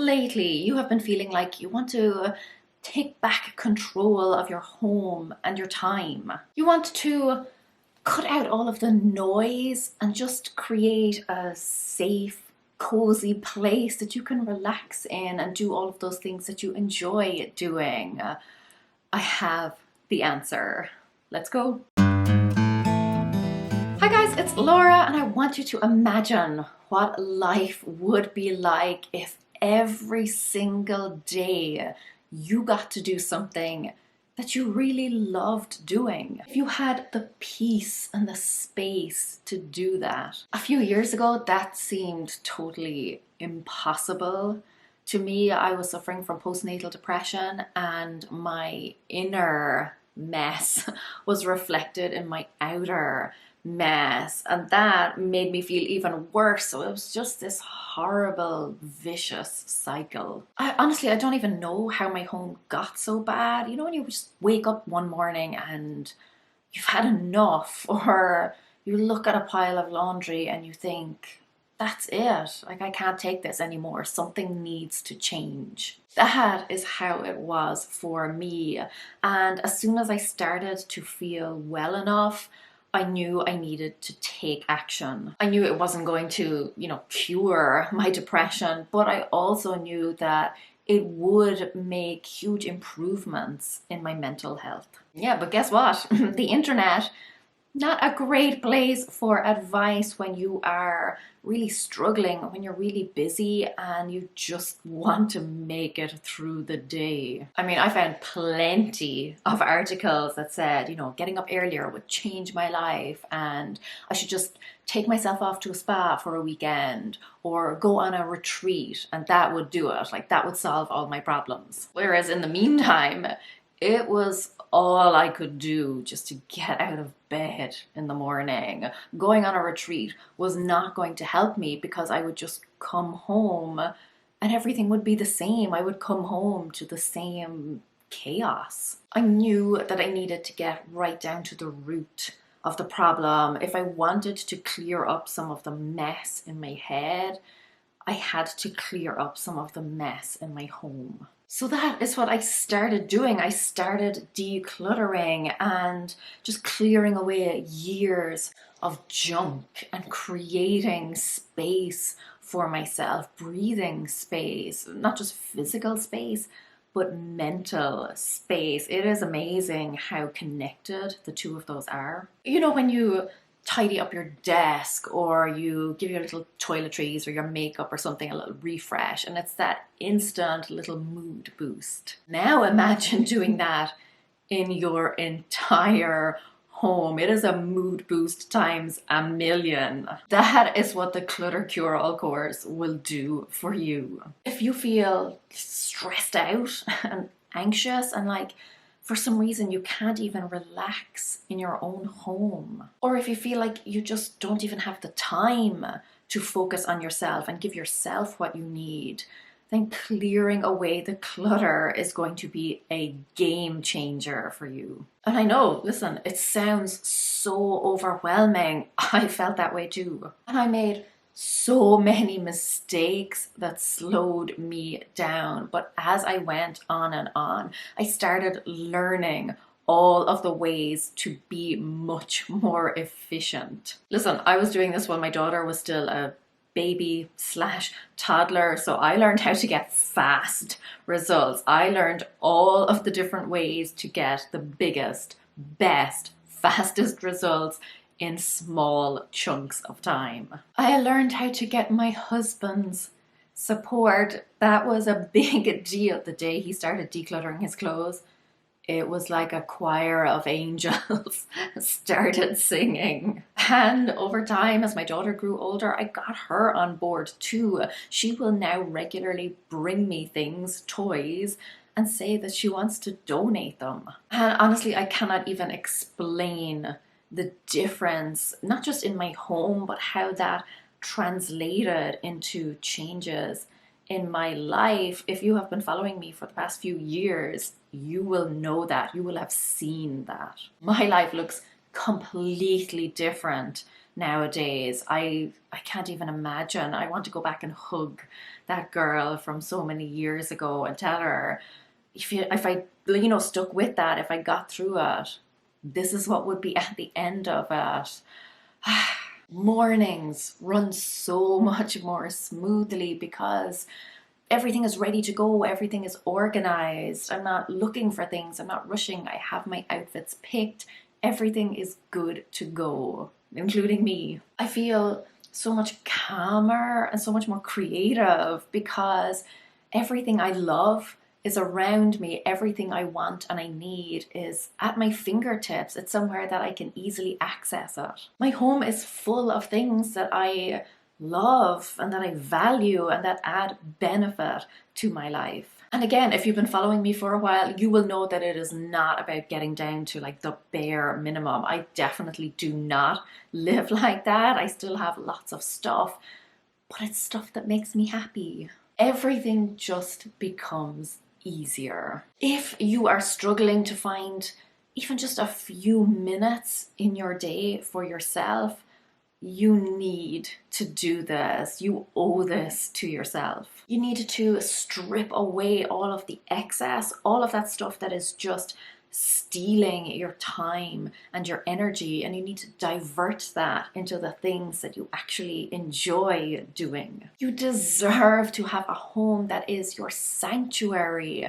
lately you have been feeling like you want to take back control of your home and your time. You want to cut out all of the noise and just create a safe, cozy place that you can relax in and do all of those things that you enjoy doing. I have the answer. Let's go. Hi guys, it's Laura, and I want you to imagine what life would be like if every single day you got to do something that you really loved doing. If you had the peace and the space to do that. A few years ago, that seemed totally impossible. To me, I was suffering from postnatal depression, and my inner mess was reflected in my outer mess, and that made me feel even worse. So it was just this horrible, vicious cycle. I don't even know how my home got so bad. You know, when you just wake up one morning and you've had enough, or you look at a pile of laundry and you think, that's it. Like, I can't take this anymore. Something needs to change. That is how it was for me. And as soon as I started to feel well enough, I knew I needed to take action. I knew it wasn't going to, cure my depression, but I also knew that it would make huge improvements in my mental health. Yeah, but guess what? The internet, not a great place for advice when you are really struggling, when you're really busy and you just want to make it through the day. I mean, I found plenty of articles that said, getting up earlier would change my life, and I should just take myself off to a spa for a weekend or go on a retreat, and that would do it. Like, that would solve all my problems. Whereas in the meantime, it was all I could do just to get out of bed in the morning. Going on a retreat was not going to help me, because I would just come home and everything would be the same. I would come home to the same chaos. I knew that I needed to get right down to the root of the problem. If I wanted to clear up some of the mess in my head, I had to clear up some of the mess in my home. So that is what I started doing. I started decluttering and just clearing away years of junk and creating space for myself, breathing space, not just physical space, but mental space. It is amazing how connected the two of those are. When you tidy up your desk, or you give your little toiletries or your makeup or something a little refresh, and it's that instant little mood boost. Now imagine doing that in your entire home. It is a mood boost times a million. That is what the Clutter CureAll course will do for you. If you feel stressed out and anxious and like, for some reason you can't even relax in your own home, or if you feel like you just don't even have the time to focus on yourself and give yourself what you need, then clearing away the clutter is going to be a game changer for you. And I know, listen, it sounds so overwhelming. I felt that way too. And I made so many mistakes that slowed me down. But as I went on and on, I started learning all of the ways to be much more efficient. Listen, I was doing this when my daughter was still a baby/toddler, so I learned how to get fast results. I learned all of the different ways to get the biggest, best, fastest results in small chunks of time. I learned how to get my husband's support. That was a big deal. The day he started decluttering his clothes, it was like a choir of angels started singing. And over time, as my daughter grew older, I got her on board too. She will now regularly bring me things, toys, and say that she wants to donate them. And honestly, I cannot even explain the difference, not just in my home, but how that translated into changes in my life. If you have been following me for the past few years, you will know that. You will have seen that. My life looks completely different nowadays. I can't even imagine. I want to go back and hug that girl from so many years ago and tell her, if I stuck with that, if I got through it, this is what would be at the end of it. Mornings run so much more smoothly because everything is ready to go, everything is organized. I'm not looking for things, I'm not rushing. I have my outfits picked, everything is good to go, including me. I feel so much calmer and so much more creative because everything I love is around me. Everything I want and I need is at my fingertips. It's somewhere that I can easily access it. My home is full of things that I love and that I value and that add benefit to my life. And again, if you've been following me for a while, you will know that it is not about getting down to like the bare minimum. I definitely do not live like that. I still have lots of stuff, but it's stuff that makes me happy. Everything just becomes easier. If you are struggling to find even just a few minutes in your day for yourself, you need to do this. You owe this to yourself. You need to strip away all of the excess, all of that stuff that is just stealing your time and your energy, and you need to divert that into the things that you actually enjoy doing. You deserve to have a home that is your sanctuary,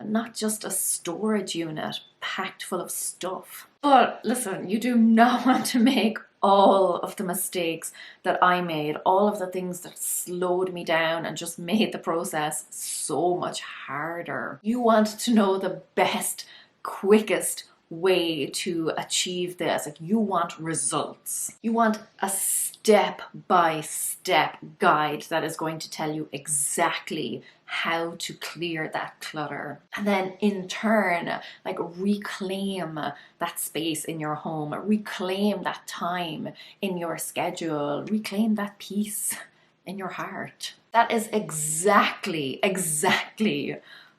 not just a storage unit packed full of stuff. But listen, you do not want to make all of the mistakes that I made, all of the things that slowed me down and just made the process so much harder. You want to know the best, quickest way to achieve this. Like, you want results. You want a step-by-step guide that is going to tell you exactly how to clear that clutter. And then in turn, like, reclaim that space in your home, reclaim that time in your schedule, reclaim that peace in your heart. That is exactly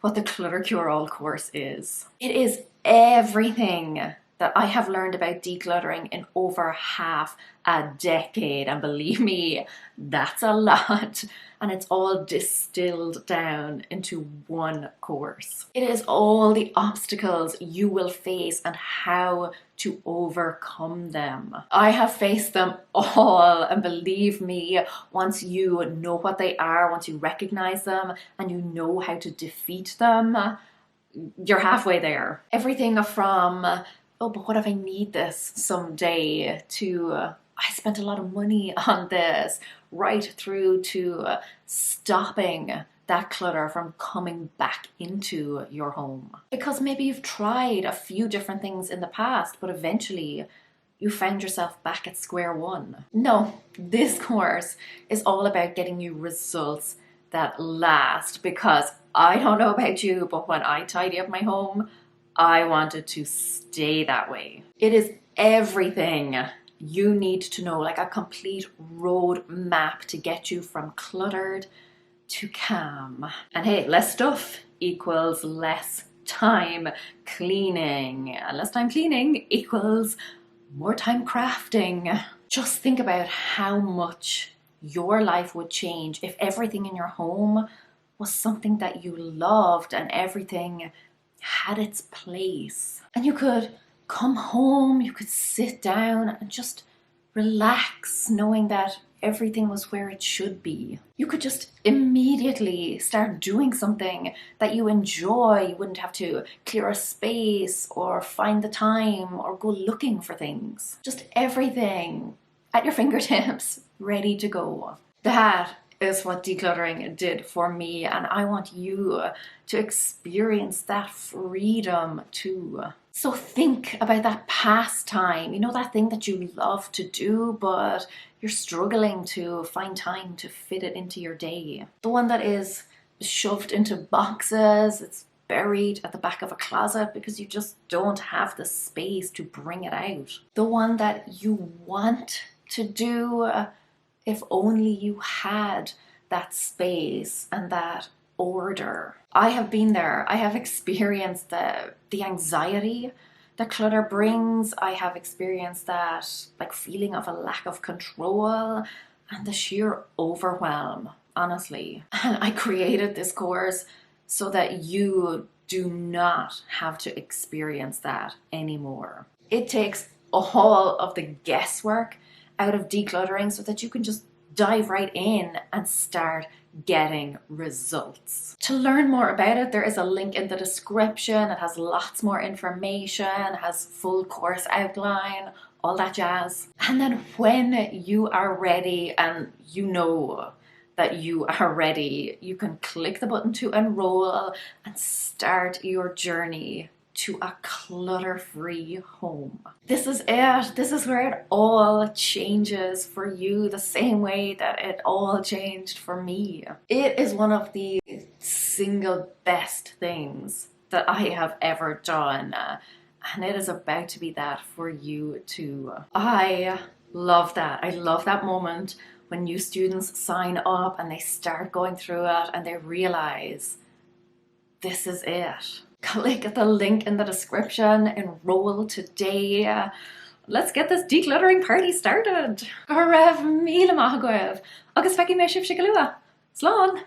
what the Clutter CureAll course is. It is everything that I have learned about decluttering in over half a decade. And believe me, that's a lot. And it's all distilled down into one course. It is all the obstacles you will face and how to overcome them. I have faced them all, and believe me, once you know what they are, once you recognize them and you know how to defeat them, you're halfway there. Everything from, oh, but what if I need this someday, to I spent a lot of money on this, right through to stopping that clutter from coming back into your home. Because maybe you've tried a few different things in the past, but eventually you found yourself back at square one. No, this course is all about getting you results that last, because I don't know about you, but when I tidy up my home, I want it to stay that way. It is everything you need to know, like a complete road map to get you from cluttered to calm. And hey, less stuff equals less time cleaning. And less time cleaning equals more time crafting. Just think about how much your life would change if everything in your home was something that you loved and everything had its place. And you could come home, you could sit down and just relax, knowing that everything was where it should be. You could just immediately start doing something that you enjoy. You wouldn't have to clear a space or find the time or go looking for things. Just everything at your fingertips, ready to go. That is what decluttering did for me, and I want you to experience that freedom too. So think about that pastime, that thing that you love to do, but you're struggling to find time to fit it into your day. The one that is shoved into boxes, it's buried at the back of a closet because you just don't have the space to bring it out. The one that you want to do, if only you had that space and that order. I have been there. I have experienced the anxiety that clutter brings. I have experienced that like feeling of a lack of control and the sheer overwhelm, honestly. And I created this course so that you do not have to experience that anymore. It takes all of the guesswork out of decluttering so that you can just dive right in and start getting results. To learn more about it, there is a link in the description. It has lots more information, has full course outline, all that jazz. And then when you are ready and you know that you are ready, you can click the button to enroll and start your journey to a clutter-free home. This is it. This is where it all changes for you the same way that it all changed for me. It is one of the single best things that I have ever done. And it is about to be that for you too. I love that. I love that moment when new students sign up and they start going through it and they realize this is it. Click the link in the description, enroll today. Let's get this decluttering party started. Go raibh míle maith agaibh, agus feici mé sibh sigalua. Slán!